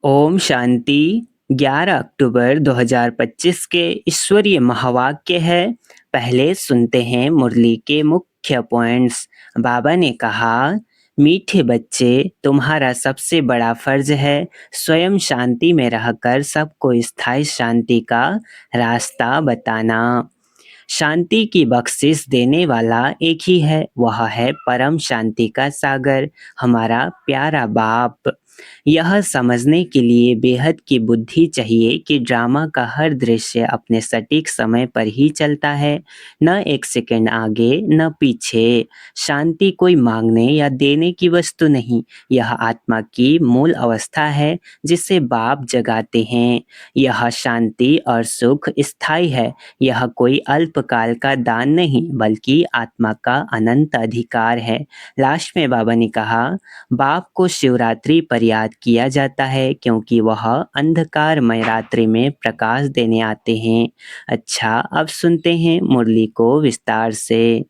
ओम शांति। 11 अक्टूबर 2025 के ईश्वरीय महावाक्य है। पहले सुनते हैं मुरली के मुख्य पॉइंट्स। बाबा ने कहा, मीठे बच्चे, तुम्हारा सबसे बड़ा फर्ज है स्वयं शांति में रहकर सबको स्थायी शांति का रास्ता बताना। शांति की बख्शिश देने वाला एक ही है, वह है परम शांति का सागर, हमारा प्यारा बाप। यह समझने के लिए बेहद की बुद्धि चाहिए कि ड्रामा का हर दृश्य अपने सटीक समय पर ही चलता है, न एक सेकंड आगे न पीछे। शांति कोई मांगने या देने की वस्तु नहीं, यह आत्मा की मूल अवस्था है जिसे बाप जगाते हैं। यह शांति और सुख स्थायी है, यह कोई अल्पकाल का दान नहीं बल्कि आत्मा का अनंत अधिकार है। लास्ट में बाबा ने कहा, बाप को शिवरात्रि पर याद किया जाता है क्योंकि वह अंधकारमय रात्रि में प्रकाश देने आते हैं। अच्छा, अब सुनते हैं मुरली को विस्तार से।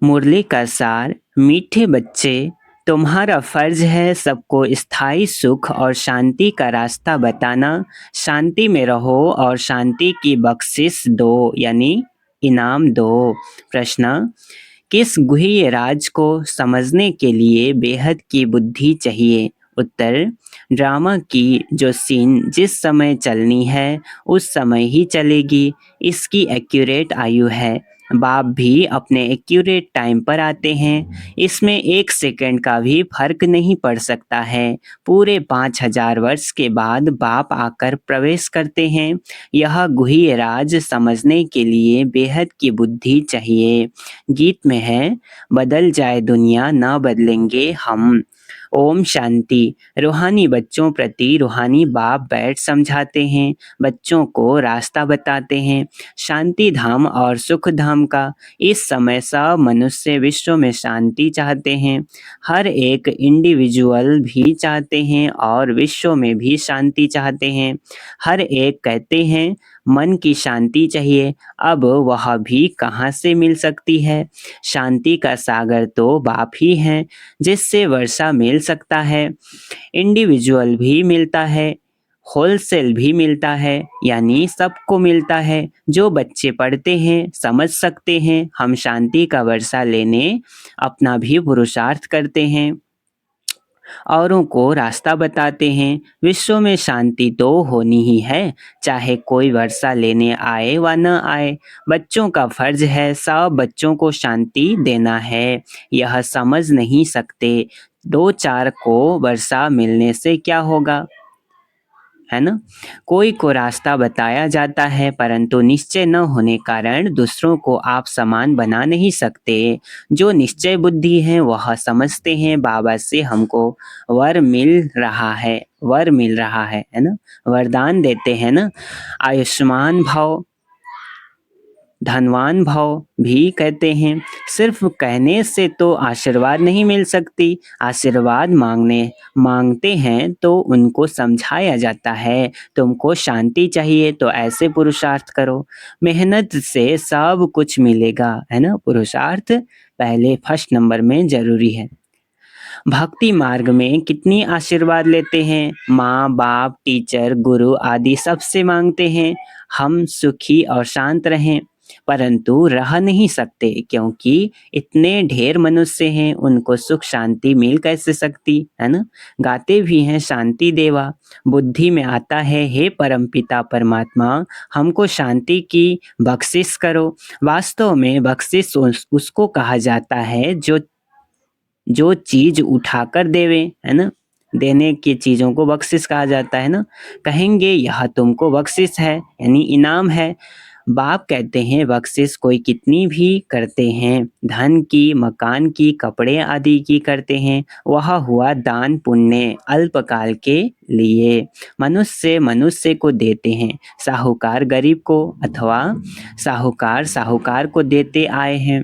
मुरली का सार। मीठे बच्चे, तुम्हारा फर्ज है सबको स्थायी सुख और शांति का रास्ता बताना। शांति में रहो और शांति की बख्शिश दो, यानी इनाम दो। प्रश्न, किस गुह्य राज को समझने के लिए बेहद की बुद्धि चाहिए? उत्तर, ड्रामा की जो सीन जिस समय चलनी है उस समय ही चलेगी, इसकी एक्यूरेट आयु है। बाप भी अपने एक्यूरेट टाइम पर आते हैं, इसमें एक सेकंड का भी फर्क नहीं पड़ सकता है। पूरे 5000 वर्ष के बाद बाप आकर प्रवेश करते हैं। यह गुह्य राज समझने के लिए बेहद की बुद्धि चाहिए। गीत में है, बदल जाए दुनिया ना बदलेंगे हम। ओम शांति। रूहानी बच्चों प्रति रूहानी बाप बैठ समझाते हैं, बच्चों को रास्ता बताते हैं शांति धाम और सुख धाम का। इस समय सब मनुष्य विश्व में शांति चाहते हैं, हर एक इंडिविजुअल भी चाहते हैं और विश्व में भी शांति चाहते हैं। हर एक कहते हैं मन की शांति चाहिए, अब वह भी कहाँ से मिल सकती है? शांति का सागर तो बाप ही हैं, जिससे वर्षा मिल सकता है, इंडिविजुअल भी मिलता है, होलसेल भी मिलता है, यानी सबको मिलता है। जो बच्चे पढ़ते हैं समझ सकते हैं, हम शांति का वर्षा लेने अपना भी पुरुषार्थ करते हैं, औरों को रास्ता बताते हैं। विश्व में शांति तो होनी ही है, चाहे कोई वर्षा लेने आए व न आए। बच्चों का फर्ज है सब बच्चों को शांति देना है। यह समझ नहीं सकते, दो चार को वर्षा मिलने से क्या होगा, है ना? कोई को रास्ता बताया जाता है, परंतु निश्चय न होने कारण दूसरों को आप समान बना नहीं सकते। जो निश्चय बुद्धि है वह समझते हैं बाबा से हमको वर मिल रहा है, वर मिल रहा है ना? वरदान देते हैं ना, आयुष्मान भव, धनवान भव भी कहते हैं। सिर्फ कहने से तो आशीर्वाद नहीं मिल सकती, आशीर्वाद मांगते हैं तो उनको समझाया जाता है, तुमको शांति चाहिए तो ऐसे पुरुषार्थ करो, मेहनत से सब कुछ मिलेगा, है ना? पुरुषार्थ पहले फर्स्ट नंबर में जरूरी है। भक्ति मार्ग में कितनी आशीर्वाद लेते हैं, माँ बाप टीचर गुरु आदि सबसे मांगते हैं हम सुखी और शांत रहें, परंतु रह नहीं सकते क्योंकि इतने ढेर मनुष्य हैं, उनको सुख शांति मिल कैसे सकती, है ना? गाते भी हैं शांति देवा, बुद्धि में आता है हे परमपिता परमात्मा हमको शांति की बख्शिश करो। वास्तव में बख्शिश उसको कहा जाता है जो चीज उठाकर देवे, है ना? देने की चीजों को बख्शिश कहा जाता है ना। कहेंगे यह तुमको बख्शिश है, यानी इनाम है। बाप कहते हैं बख्शिश कोई कितनी भी करते हैं, धन की, मकान की, कपड़े आदि की करते हैं, वह हुआ दान पुण्य अल्पकाल के लिए। मनुष्य मनुष्य को देते हैं, साहूकार गरीब को अथवा साहूकार साहूकार को देते आए हैं,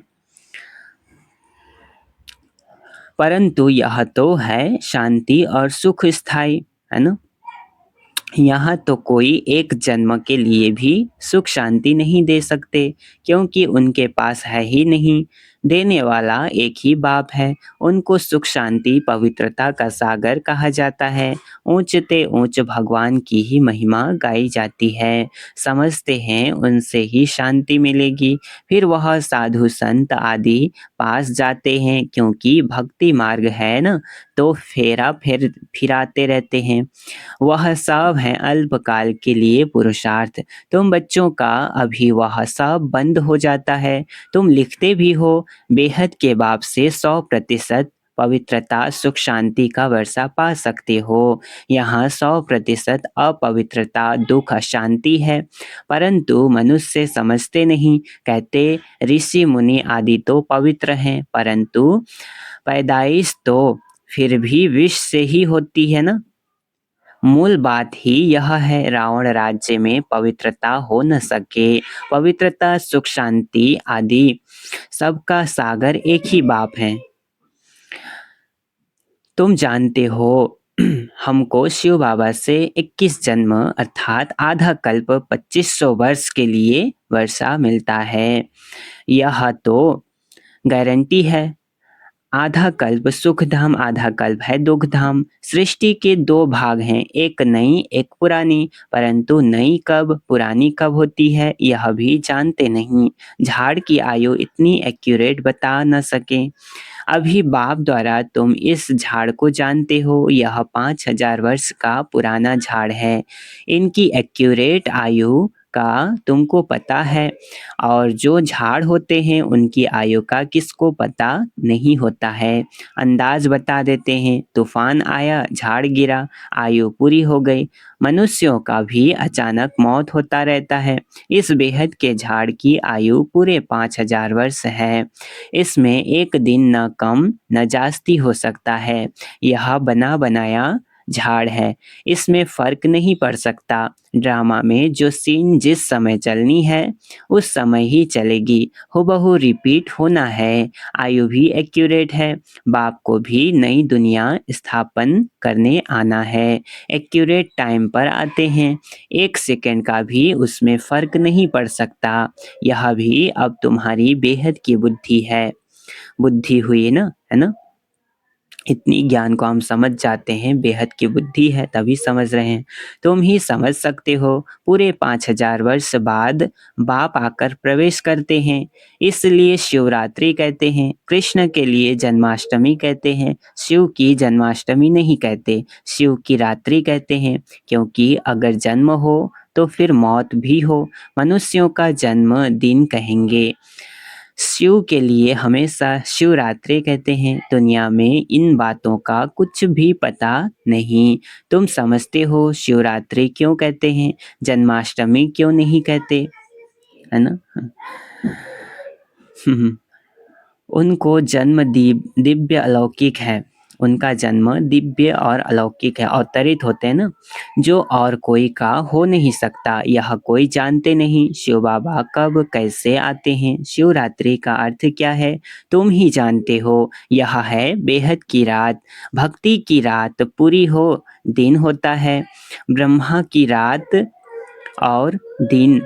परंतु यह तो है शांति और सुख स्थायी, है ना? यहाँ तो कोई एक जन्म के लिए भी सुख शांति नहीं दे सकते क्योंकि उनके पास है ही नहीं। देने वाला एक ही बाप है। उनको सुख शांति पवित्रता का सागर कहा जाता है। ऊंचते ऊंच भगवान की ही महिमा गाई जाती है। समझते हैं उनसे ही शांति मिलेगी। फिर वह साधु संत आदि पास जाते हैं, क्योंकि भक्ति मार्ग है ना, तो फेरा फिर फिराते रहते हैं। वह सब है अल्पकाल के लिए पुरुषार्थ। तुम बच्चों का अभी वह सब बंद हो जाता है। तुम लिखते भी हो, बेहद के बाप से 100% पवित्रता सुख शांति का वर्षा पा सकते हो। यहाँ 100% अपवित्रता दुख अशांति है, परंतु मनुष्य समझते नहीं। कहते ऋषि मुनि आदि तो पवित्र हैं, परंतु पैदाइश तो फिर भी विष से ही होती है ना। मूल बात ही यह है, रावण राज्य में पवित्रता हो न सके। पवित्रता सुख शांति आदि सबका सागर एक ही बाप है। तुम जानते हो हमको शिव बाबा से 21 जन्म अर्थात आधा कल्प 2500 वर्ष के लिए वर्षा मिलता है। यह तो गारंटी है। आधा कल्प सुख धाम, आधा कल्प है दुख धाम। सृष्टि के दो भाग हैं, एक नई एक पुरानी, परंतु नई कब पुरानी कब होती है यह भी जानते नहीं। झाड़ की आयु इतनी एक्यूरेट बता न सके। अभी बाप द्वारा तुम इस झाड़ को जानते हो, यह 5000 वर्ष का पुराना झाड़ है। इनकी एक्यूरेट आयु का तुमको पता है, और जो झाड़ होते हैं उनकी आयु का किसको पता नहीं होता है। अंदाज बता देते हैं, तूफान आया झाड़ गिरा, आयु पूरी हो गई। मनुष्यों का भी अचानक मौत होता रहता है। इस बेहद के झाड़ की आयु पूरे 5000 वर्ष है। इसमें एक दिन न कम न जास्ती हो सकता है। यह बना बनाया झाड़ है, इसमें फर्क नहीं पड़ सकता। ड्रामा में जो सीन जिस समय चलनी है उस समय ही चलेगी, हूबहू रिपीट होना है। आयु भी एक्यूरेट है। बाप को भी नई दुनिया स्थापन करने आना है, एक्यूरेट टाइम पर आते हैं। एक सेकंड का भी उसमें फर्क नहीं पड़ सकता। यह भी अब तुम्हारी बेहद की बुद्धि है। बुद्धि हुई ना, है ना। इतनी ज्ञान को हम समझ जाते हैं, बेहद की बुद्धि है तभी समझ रहे हैं। तुम ही समझ सकते हो। पूरे 5000 वर्ष बाद बाप आकर प्रवेश करते हैं, इसलिए शिवरात्रि कहते हैं। कृष्ण के लिए जन्माष्टमी कहते हैं, शिव की जन्माष्टमी नहीं कहते, शिव की रात्रि कहते हैं। क्योंकि अगर जन्म हो तो फिर मौत भी हो। मनुष्यों का जन्म दिन कहेंगे, शिव के लिए हमेशा शिवरात्रि कहते हैं। दुनिया में इन बातों का कुछ भी पता नहीं। तुम समझते हो शिवरात्रि क्यों कहते हैं, जन्माष्टमी क्यों नहीं कहते, है ना। उनको जन्म दिव्य अलौकिक है। उनका जन्म दिव्य और अलौकिक है, अवतरित होते हैं ना, जो और कोई का हो नहीं सकता। यह कोई जानते नहीं। शिव बाबा कब कैसे आते हैं, शिवरात्रि का अर्थ क्या है, तुम ही जानते हो। यह है बेहद की रात। भक्ति की रात पूरी हो दिन होता है। ब्रह्मा की रात और दिन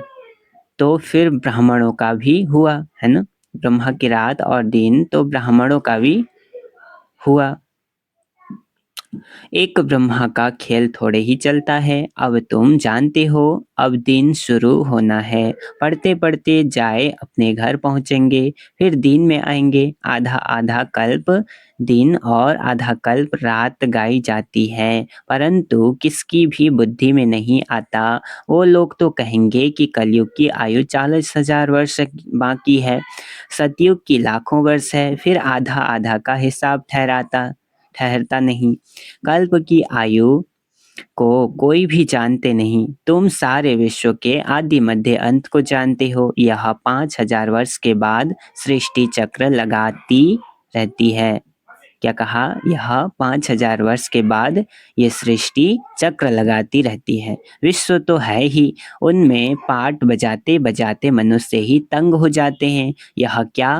तो फिर ब्राह्मणों का भी हुआ, है ना। ब्रह्मा की रात और दिन तो ब्राह्मणों का भी हुआ। एक ब्रह्मा का खेल थोड़े ही चलता है। अब तुम जानते हो, अब दिन शुरू होना है। पढ़ते पढ़ते जाए अपने घर पहुंचेंगे, फिर दिन में आएंगे। आधा आधा कल्प दिन और आधा कल्प रात गाई जाती है, परंतु किसकी भी बुद्धि में नहीं आता। वो लोग तो कहेंगे कि कलयुग की आयु 40,000 वर्ष बाकी है, सतयुग की लाखों वर्ष है। फिर आधा आधा का हिसाब ठहरता नहीं। कल्प की आयु को कोई भी जानते नहीं। तुम सारे विश्व के आदि मध्य अंत को जानते हो। यह 5000 वर्ष के बाद सृष्टि चक्र लगाती रहती है। क्या कहा, यह 5000 वर्ष के बाद ये सृष्टि चक्र लगाती रहती है। विश्व तो है ही, उनमें पाठ बजाते बजाते मनुष्य ही तंग हो जाते हैं। यह क्या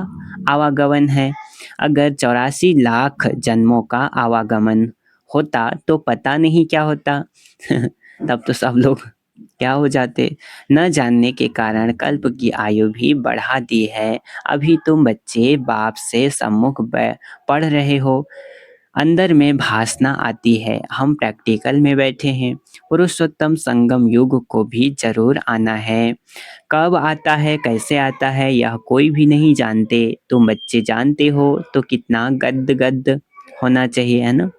आवागमन है। अगर 84 लाख जन्मों का आवागमन होता तो पता नहीं क्या होता। तब तो सब लोग क्या हो जाते? न जानने के कारण कल्प की आयु भी बढ़ा दी है। अभी तुम बच्चे बाप से सम्मुख पढ़ रहे हो, अंदर में भासना आती है, हम प्रैक्टिकल में बैठे हैं। पुरुषोत्तम संगम युग को भी जरूर आना है। कब आता है, कैसे आता है, यह कोई भी नहीं जानते। तुम बच्चे जानते हो तो कितना गद गद होना चाहिए, है ना?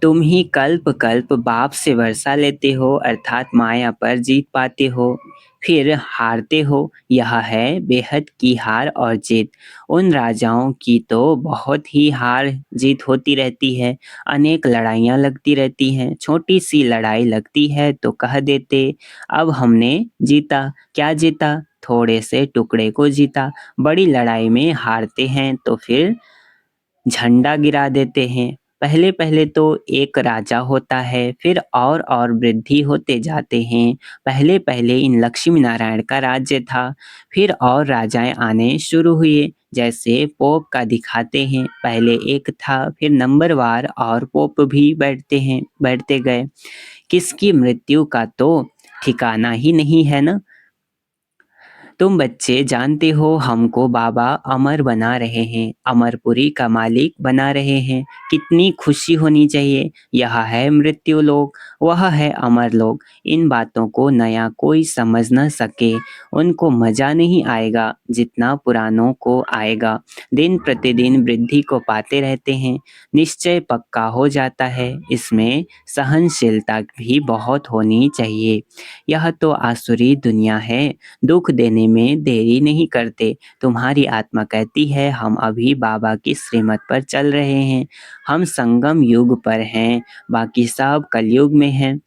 तुम ही कल्प कल्प बाप से वर्षा लेते हो, अर्थात माया पर जीत पाते हो, फिर हारते हो। यह है बेहद की हार और जीत। उन राजाओं की तो बहुत ही हार जीत होती रहती है, अनेक लड़ाइयाँ लगती रहती हैं। छोटी सी लड़ाई लगती है तो कह देते अब हमने जीता। क्या जीता? थोड़े से टुकड़े को जीता। बड़ी लड़ाई में हारते हैं तो फिर झंडा गिरा देते हैं। पहले पहले तो एक राजा होता है, फिर और वृद्धि होते जाते हैं। पहले पहले इन लक्ष्मी नारायण का राज्य था, फिर और राजाएं आने शुरू हुए। जैसे पोप का दिखाते हैं, पहले एक था, फिर नंबरवार और पोप भी बैठते गए। किसकी मृत्यु का तो ठिकाना ही नहीं है ना। तुम बच्चे जानते हो हमको बाबा अमर बना रहे हैं, अमरपुरी का मालिक बना रहे हैं। कितनी खुशी होनी चाहिए। यह है मृत्यु लोक, वह है अमर लोक। इन बातों को नया कोई समझ न सके, उनको मजा नहीं आएगा जितना पुरानों को आएगा। दिन प्रतिदिन वृद्धि को पाते रहते हैं, निश्चय पक्का हो जाता है। इसमें सहनशीलता भी बहुत होनी चाहिए। यह तो आसुरी दुनिया है, दुख देने में देरी नहीं करते। तुम्हारी आत्मा कहती है हम अभी बाबा की श्रीमत पर चल रहे हैं, हम संगम युग पर हैं, बाकी सब कलयुग में हैं।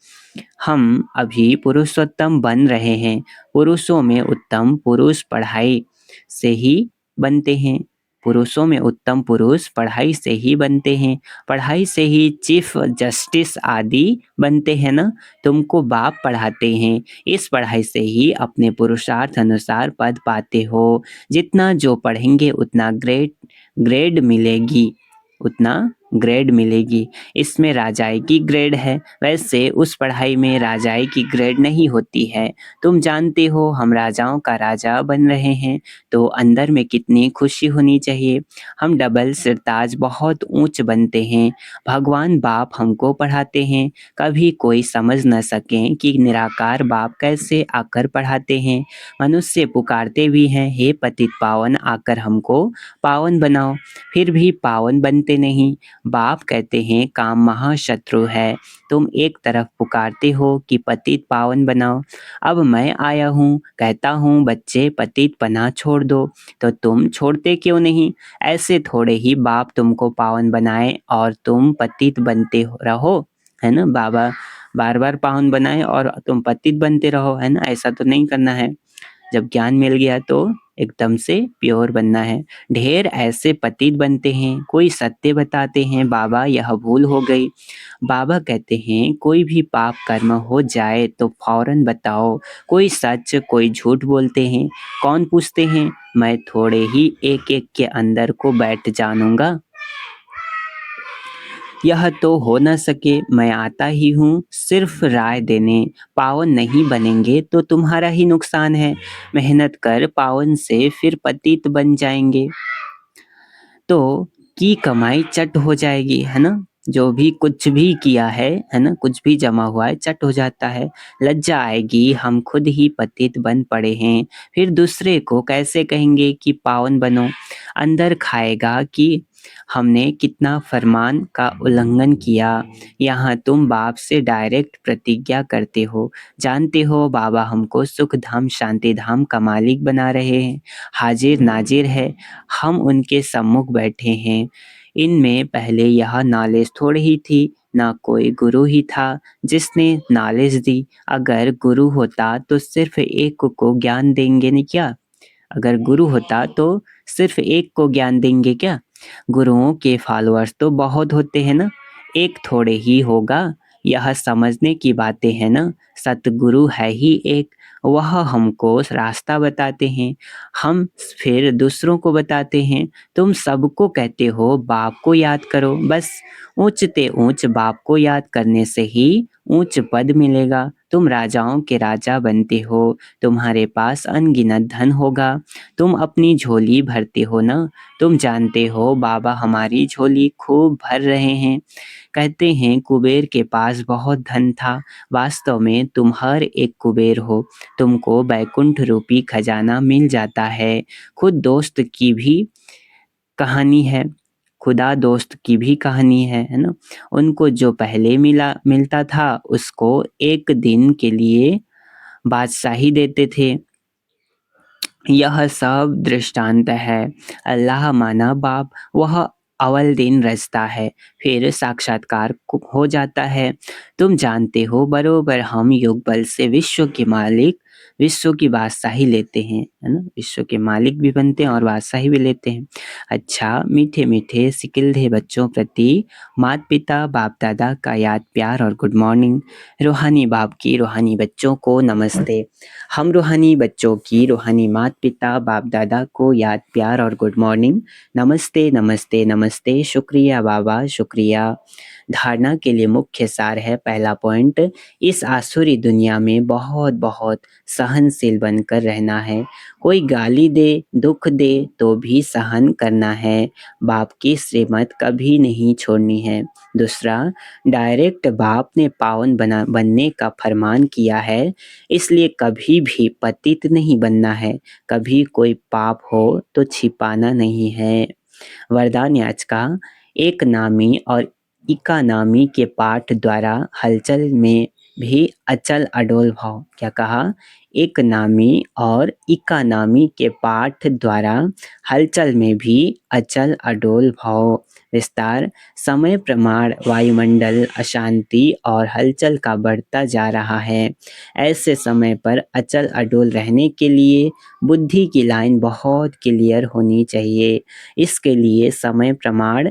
हम अभी पुरुषोत्तम बन रहे हैं। पुरुषों में उत्तम पुरुष पढ़ाई से ही बनते हैं। पुरुषों में उत्तम पुरुष पढ़ाई से ही बनते हैं। पढ़ाई से ही चीफ जस्टिस आदि बनते हैं ना। तुमको बाप पढ़ाते हैं, इस पढ़ाई से ही अपने पुरुषार्थ अनुसार पद पाते हो। जितना जो पढ़ेंगे उतना ग्रेड मिलेगी, उतना ग्रेड मिलेगी। इसमें राजाई की ग्रेड है, वैसे उस पढ़ाई में राजाई की ग्रेड नहीं होती है। तुम जानते हो हम राजाओं का राजा बन रहे हैं, तो अंदर में कितनी खुशी होनी चाहिए। हम डबल सिरताज बहुत ऊंच बनते हैं। भगवान बाप हमको पढ़ाते हैं। कभी कोई समझ न सके कि निराकार बाप कैसे आकर पढ़ाते हैं। मनुष्य पुकारते भी हैं, हे पतित पावन आकर हमको पावन बनाओ, फिर भी पावन बनते नहीं। बाप कहते हैं काम महाशत्रु है। तुम एक तरफ पुकारते हो कि पतित पावन बनाओ, अब मैं आया हूँ कहता हूँ बच्चे पतित पना छोड़ दो, तो तुम छोड़ते क्यों नहीं? ऐसे थोड़े ही बाप तुमको पावन बनाए और तुम पतित बनते रहो, है ना। बाबा बार बार पावन बनाए और तुम पतित बनते रहो, है ना। ऐसा तो नहीं करना है। जब ज्ञान मिल गया तो एकदम से प्योर बनना है। ढेर ऐसे पतित बनते हैं, कोई सत्य बताते हैं बाबा यह भूल हो गई। बाबा कहते हैं कोई भी पाप कर्म हो जाए तो फौरन बताओ। कोई सच कोई झूठ बोलते हैं, कौन पूछते हैं? मैं थोड़े ही एक एक के अंदर को बैठ जानूंगा। यह तो हो न सके, मैं आता ही हूँ सिर्फ राय देने। पावन नहीं बनेंगे तो तुम्हारा ही नुकसान है। मेहनत कर पावन से फिर पतित बन जाएंगे तो की कमाई चट हो जाएगी, है ना। जो भी कुछ भी किया है ना, कुछ भी जमा हुआ है चट हो जाता है। लज्जा आएगी, हम खुद ही पतित बन पड़े हैं, फिर दूसरे को कैसे कहेंगे कि पावन बनो। अंदर खाएगा कि हमने कितना फरमान का उल्लंघन किया। यहाँ तुम बाप से डायरेक्ट प्रतिज्ञा करते हो, जानते हो बाबा हमको सुख धाम शांति धाम का मालिक बना रहे हैं। हाजिर नाजिर है, हम उनके सम्मुख बैठे हैं। इनमें पहले यह नॉलेज थोड़ी ही थी, ना कोई गुरु ही था जिसने नॉलेज दी। अगर गुरु होता तो सिर्फ एक को ज्ञान देंगे नहीं क्या? अगर गुरु होता तो सिर्फ एक को ज्ञान देंगे क्या? गुरुओं के फॉलोअर्स तो बहुत होते हैं ना, एक थोड़े ही होगा। यह समझने की बातें हैं ना। सतगुरु है ही एक, वह हमको रास्ता बताते हैं, हम फिर दूसरों को बताते हैं। तुम सबको कहते हो बाप को याद करो, बस ऊंचते ऊंच बाप को याद करने से ही ऊंच पद मिलेगा। तुम राजाओं के राजा बनते हो, तुम्हारे पास अनगिनत धन होगा, तुम अपनी झोली भरते हो ना, तुम जानते हो बाबा हमारी झोली खूब भर रहे हैं। कहते हैं कुबेर के पास बहुत धन था, वास्तव में तुम हर एक कुबेर हो, तुमको बैकुंठ रूपी खजाना मिल जाता है। खुद दोस्त की भी कहानी है, खुदा दोस्त की भी कहानी है ना? उनको जो पहले मिलता था उसको एक दिन के लिए बादशाही देते थे। यह सब दृष्टांत है। अल्लाह माना बाप वह अव्वल दिन रचता है, फिर साक्षात्कार हो जाता है। तुम जानते हो बरोबर हम युगबल से विश्व के मालिक, विश्व की बादशाही लेते हैं, है ना? विश्व के मालिक भी बनते हैं और बादशाही भी लेते हैं। अच्छा, मीठे मीठे सिकिलधे बच्चों प्रति माता पिता बाप दादा का याद प्यार और गुड मॉर्निंग। रूहानी बाप की रूहानी बच्चों को नमस्ते। हम रूहानी बच्चों की रूहानी माता पिता बाप दादा को याद प्यार और गुड मॉर्निंग। नमस्ते नमस्ते नमस्ते, शुक्रिया बाबा शुक्रिया। धारणा के लिए मुख्य सार है, पहला पॉइंट, इस आसुरी दुनिया में बहुत बहुत सहनशील बनकर रहना है। कोई गाली दे दुख दे तो भी सहन करना है, बाप की श्रीमत कभी नहीं छोड़नी है। दूसरा, डायरेक्ट बाप ने पावन बनने का फरमान किया है, इसलिए कभी भी पतित नहीं बनना है, कभी कोई पाप हो तो छिपाना नहीं है। वरदान आज का, एक नामी और इकानामी के पाठ द्वारा हलचल में भी अचल अडोल भाव। क्या कहा? एक नामी और इकानामी के पाठ द्वारा हलचल में भी अचल अडोल भाव। विस्तार, समय प्रमाण वायुमंडल अशांति और हलचल का बढ़ता जा रहा है। ऐसे समय पर अचल अडोल रहने के लिए बुद्धि की लाइन बहुत क्लियर होनी चाहिए। इसके लिए समय प्रमाण,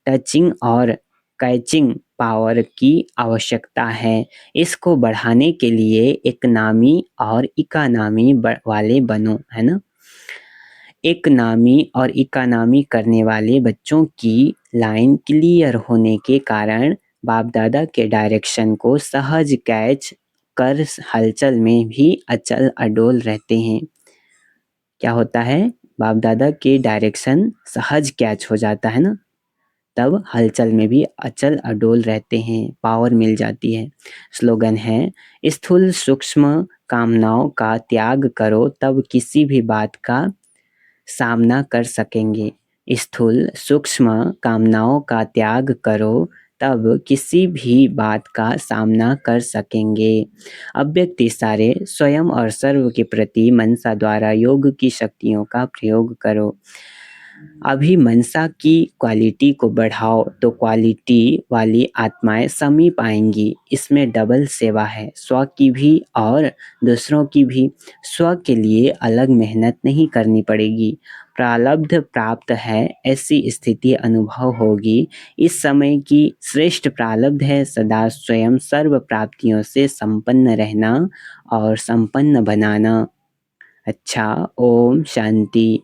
टचिंग और कैचिंग पावर की आवश्यकता है। इसको बढ़ाने के लिए एक नामी और इकानामी वाले बनो, है ना? एक नामी और इकानामी करने वाले बच्चों की लाइन क्लियर होने के कारण बाप दादा के डायरेक्शन को सहज कैच कर हलचल में भी अचल अडोल रहते हैं। क्या होता है? बाप दादा के डायरेक्शन सहज कैच हो जाता है ना, तब हलचल में भी अचल अडोल रहते हैं, पावर मिल जाती है। स्लोगन है, स्थूल सूक्ष्म कामनाओं का त्याग करो तब किसी भी बात का सामना कर सकेंगे। स्थूल सूक्ष्म कामनाओं का त्याग करो तब किसी भी बात का सामना कर सकेंगे। अव्यक्त इशारे स्वयं और सर्व के प्रति मनसा द्वारा योग की शक्तियों का प्रयोग करो। अभी मनसा की क्वालिटी को बढ़ाओ तो क्वालिटी वाली आत्माएं समीप आएंगी। इसमें डबल सेवा है, स्व की भी और दूसरों की भी। स्व के लिए अलग मेहनत नहीं करनी पड़ेगी। प्रारब्ध प्राप्त है ऐसी स्थिति अनुभव होगी। इस समय की श्रेष्ठ प्रारब्ध है सदा स्वयं सर्व प्राप्तियों से संपन्न रहना और संपन्न बनाना। अच्छा, ओम शांति।